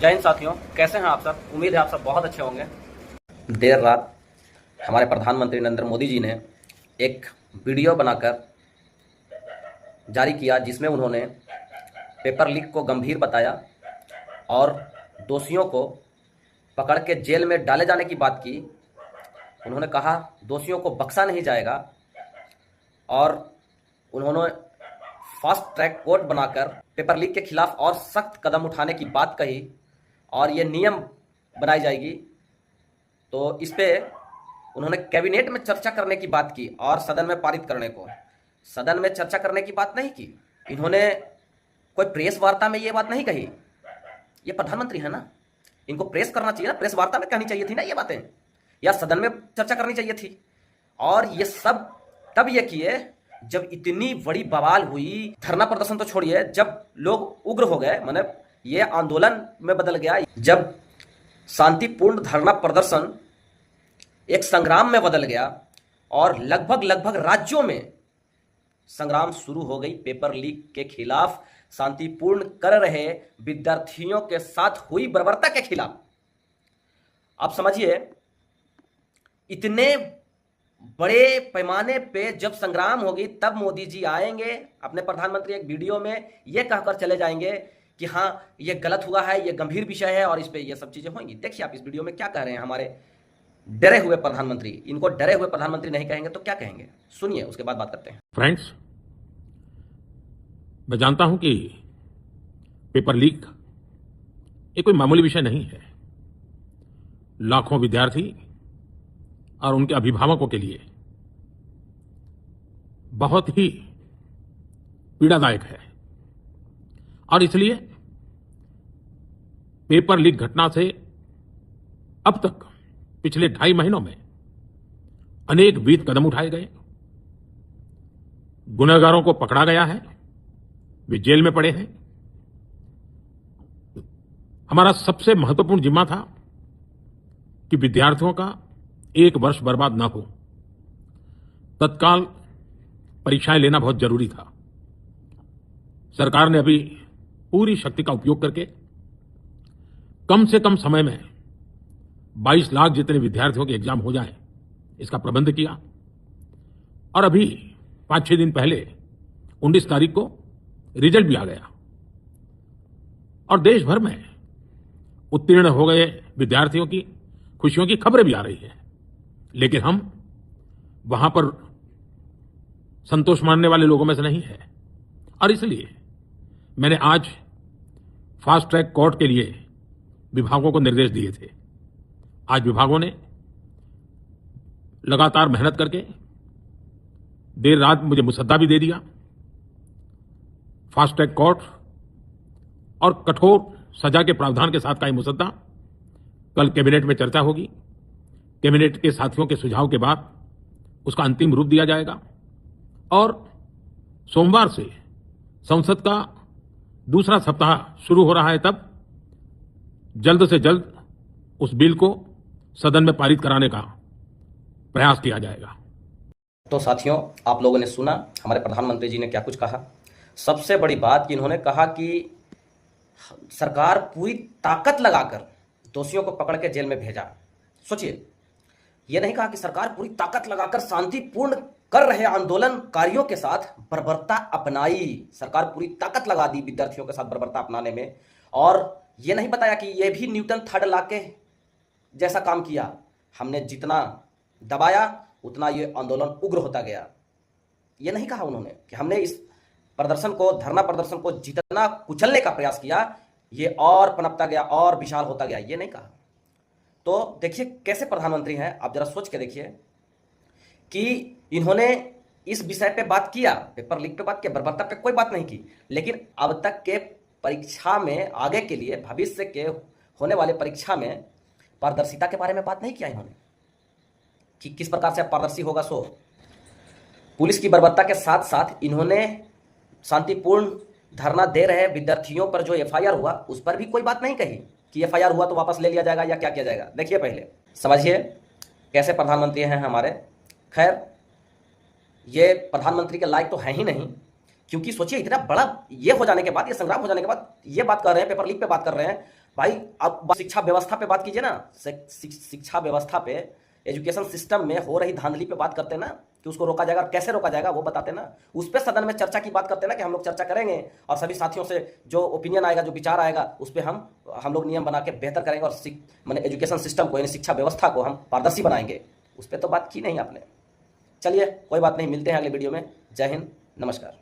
जय हिंद साथियों, कैसे हैं आप सब। उम्मीद है आप सब बहुत अच्छे होंगे। देर रात हमारे प्रधानमंत्री नरेंद्र मोदी जी ने एक वीडियो बनाकर जारी किया जिसमें उन्होंने पेपर लीक को गंभीर बताया और दोषियों को पकड़ के जेल में डाले जाने की बात की। उन्होंने कहा दोषियों को बख्शा नहीं जाएगा और उन्होंने फास्ट ट्रैक कोर्ट बनाकर पेपर लीक के खिलाफ और सख्त कदम उठाने की बात कही और ये नियम बनाई जाएगी। तो इस पे उन्होंने कैबिनेट में चर्चा करने की बात की और सदन में पारित करने को। सदन में चर्चा करने की बात नहीं की। इन्होंने कोई प्रेस वार्ता में ये बात नहीं कही। ये प्रधानमंत्री है ना, इनको प्रेस करना चाहिए ना, प्रेस वार्ता में कहनी चाहिए थी ना ये बातें, या सदन में चर्चा करनी चाहिए थी। और ये सब तब ये किए जब इतनी बड़ी बवाल हुई। धरना प्रदर्शन तो छोड़िए, जब लोग उग्र हो गए, माने ये आंदोलन में बदल गया। जब शांतिपूर्ण धरना प्रदर्शन एक संग्राम में बदल गया और लगभग राज्यों में संग्राम शुरू हो गई पेपर लीक के खिलाफ, शांतिपूर्ण कर रहे विद्यार्थियों के साथ हुई बर्बरता के खिलाफ। आप समझिए, इतने बड़े पैमाने पे जब संग्राम होगी तब मोदी जी आएंगे अपने प्रधानमंत्री एक वीडियो में ये कहकर चले जाएंगे कि हाँ ये गलत हुआ है, ये गंभीर विषय है और इस पे ये सब चीजें होंगी। देखिए आप इस वीडियो में क्या कह रहे हैं हमारे डरे हुए प्रधानमंत्री। इनको डरे हुए प्रधानमंत्री नहीं कहेंगे तो क्या कहेंगे, सुनिए, उसके बाद बात करते हैं। फ्रेंड्स, मैं जानता हूं कि पेपर लीक ये कोई मामूली विषय नहीं है। लाखों विद्यार्थी और उनके अभिभावकों के लिए बहुत ही पीड़ादायक है और इसलिए पेपर लीक घटना से अब तक पिछले 2.5 महीनों में अनेक विध कदम उठाए गए। गुनहगारों को पकड़ा गया है, वे जेल में पड़े हैं। हमारा सबसे महत्वपूर्ण जिम्मा था कि विद्यार्थियों का 1 वर्ष बर्बाद ना हो। तत्काल परीक्षाएं लेना बहुत जरूरी था। सरकार ने अभी पूरी शक्ति का उपयोग करके कम से कम समय में 22 लाख जितने विद्यार्थियों के एग्जाम हो जाएं, इसका प्रबंध किया। और अभी 5-6 दिन पहले 19 तारीख को रिजल्ट भी आ गया और देश भर में उत्तीर्ण हो गए विद्यार्थियों की खुशियों की खबरें भी आ रही हैं। लेकिन हम वहां पर संतोष मानने वाले लोगों में से नहीं है और इसलिए मैंने आज फास्ट ट्रैक कोर्ट के लिए विभागों को निर्देश दिए थे। आज विभागों ने लगातार मेहनत करके देर रात मुझे मुसद्दा भी दे दिया। फास्ट ट्रैक कोर्ट और कठोर सजा के प्रावधान के साथ का ये मुसद्दा कल कैबिनेट में चर्चा होगी। कैबिनेट के साथियों के सुझाव के बाद उसका अंतिम रूप दिया जाएगा और सोमवार से संसद का दूसरा सप्ताह शुरू हो रहा है, तब जल्द से जल्द उस बिल को सदन में पारित कराने का प्रयास किया जाएगा। तो साथियों, आप लोगों ने सुना हमारे प्रधानमंत्री जी ने क्या कुछ कहा। सबसे बड़ी बात कि इन्होंने कहा कि सरकार पूरी ताकत लगाकर दोषियों को पकड़ के जेल में भेजा। सोचिए, यह नहीं कहा कि सरकार पूरी ताकत लगाकर शांतिपूर्ण कर रहे आंदोलनकारियों के साथ बर्बरता अपनाई। सरकार पूरी ताकत लगा दी विद्यार्थियों के साथ बर्बरता अपनाने में। और यह नहीं बताया कि यह भी न्यूटन थर्ड लॉ के जैसा काम किया। हमने जितना दबाया उतना यह आंदोलन उग्र होता गया। यह नहीं कहा उन्होंने कि हमने इस प्रदर्शन को, धरना प्रदर्शन को जितना कुचलने का प्रयास किया यह और पनपता गया और विशाल होता गया, यह नहीं कहा। तो देखिए कैसे प्रधानमंत्री हैं, आप जरा सोच के देखिए कि इन्होंने इस विषय पे बात किया, पेपर लीक पे बात किया, बर्बरता पे कोई बात नहीं की, लेकिन अब तक के परीक्षा में, आगे के लिए भविष्य के होने वाले परीक्षा में पारदर्शिता के बारे में बात नहीं किया इन्होंने कि किस प्रकार से पारदर्शी होगा। सो पुलिस की बर्बरता के साथ साथ इन्होंने शांतिपूर्ण धरना दे रहे विद्यार्थियों पर जो एफआईआर हुआ उस पर भी कोई बात नहीं कही कि एफआईआर हुआ तो वापस ले लिया जाएगा या क्या किया जाएगा। देखिए पहले समझिए कैसे प्रधानमंत्री हैं हमारे। खैर, ये प्रधानमंत्री के लायक तो है ही नहीं, क्योंकि सोचिए इतना बड़ा ये हो जाने के बाद, ये संग्राम हो जाने के बाद ये बात कर रहे हैं, पेपर लीक पे बात कर रहे हैं, भाई अब शिक्षा व्यवस्था पे बात कीजिए ना, शिक्षा व्यवस्था पे, एजुकेशन सिस्टम में हो रही धांधली पे बात करते ना कि उसको रोका जाएगा, कैसे रोका जाएगा वो बताते ना। उस पर सदन में चर्चा की बात करते ना कि हम लोग चर्चा करेंगे और सभी साथियों से जो ओपिनियन आएगा, जो विचार आएगा, उस पर हम लोग नियम बना के बेहतर करेंगे और मैंने एजुकेशन सिस्टम को, यानी शिक्षा व्यवस्था को हम पारदर्शी बनाएंगे। उस पर तो बात की नहीं आपने। चलिए कोई बात नहीं, मिलते हैं अगले वीडियो में। जय हिंद, नमस्कार।